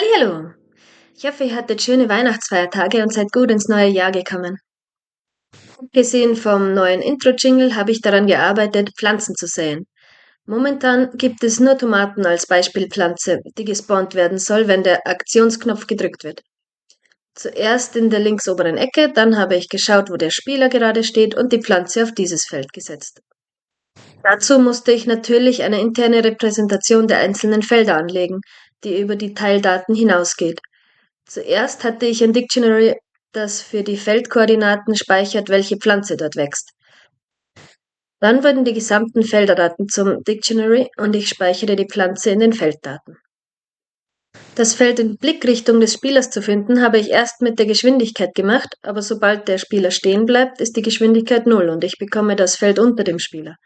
Hallihallo! Ich hoffe, ihr hattet schöne Weihnachtsfeiertage und seid gut ins neue Jahr gekommen. Abgesehen vom neuen Intro-Jingle habe ich daran gearbeitet, Pflanzen zu säen. Momentan gibt es nur Tomaten als Beispielpflanze, die gespawnt werden soll, wenn der Aktionsknopf gedrückt wird. Zuerst in der links oberen Ecke, dann habe ich geschaut, wo der Spieler gerade steht und die Pflanze auf dieses Feld gesetzt. Dazu musste ich natürlich eine interne Repräsentation der einzelnen Felder anlegen, die über die Teildaten hinausgeht. Zuerst hatte ich ein Dictionary, das für die Feldkoordinaten speichert, welche Pflanze dort wächst. Dann wurden die gesamten Felderdaten zum Dictionary und ich speichere die Pflanze in den Felddaten. Das Feld in Blickrichtung des Spielers zu finden, habe ich erst mit der Geschwindigkeit gemacht, aber sobald der Spieler stehen bleibt, ist die Geschwindigkeit 0 und ich bekomme das Feld unter dem Spieler.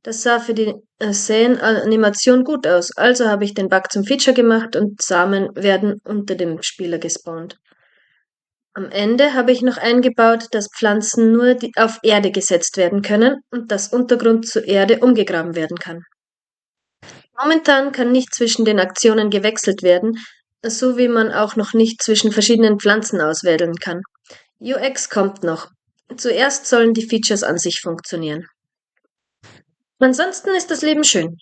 Das sah für die Säen-Animation gut aus, also habe ich den Bug zum Feature gemacht und Samen werden unter dem Spieler gespawnt. Am Ende habe ich noch eingebaut, dass Pflanzen nur auf Erde gesetzt werden können und dass Untergrund zur Erde umgegraben werden kann. Momentan kann nicht zwischen den Aktionen gewechselt werden, so wie man auch noch nicht zwischen verschiedenen Pflanzen auswählen kann. UX kommt noch. Zuerst sollen die Features an sich funktionieren. Ansonsten ist das Leben schön.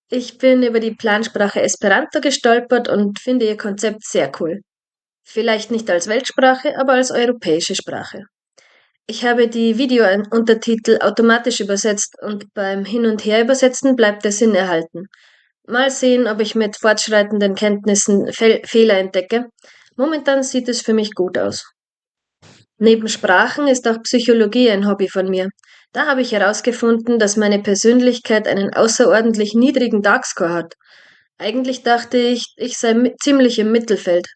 Ich bin über die Plansprache Esperanto gestolpert und finde ihr Konzept sehr cool. Vielleicht nicht als Weltsprache, aber als europäische Sprache. Ich habe die Videountertitel automatisch übersetzt und beim Hin- und Her-Übersetzen bleibt der Sinn erhalten. Mal sehen, ob ich mit fortschreitenden Kenntnissen Fehler entdecke. Momentan sieht es für mich gut aus. Neben Sprachen ist auch Psychologie ein Hobby von mir. Da habe ich herausgefunden, dass meine Persönlichkeit einen außerordentlich niedrigen Darkscore hat. Eigentlich dachte ich, ich sei ziemlich im Mittelfeld.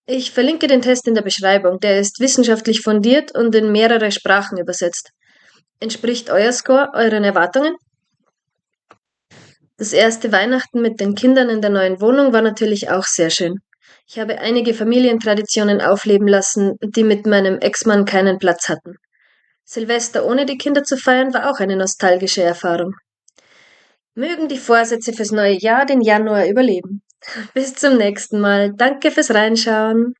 Ich verlinke den Test in der Beschreibung. Der ist wissenschaftlich fundiert und in mehrere Sprachen übersetzt. Entspricht euer Score euren Erwartungen? Das erste Weihnachten mit den Kindern in der neuen Wohnung war natürlich auch sehr schön. Ich habe einige Familientraditionen aufleben lassen, die mit meinem Ex-Mann keinen Platz hatten. Silvester ohne die Kinder zu feiern war auch eine nostalgische Erfahrung. Mögen die Vorsätze fürs neue Jahr den Januar überleben. Bis zum nächsten Mal. Danke fürs Reinschauen.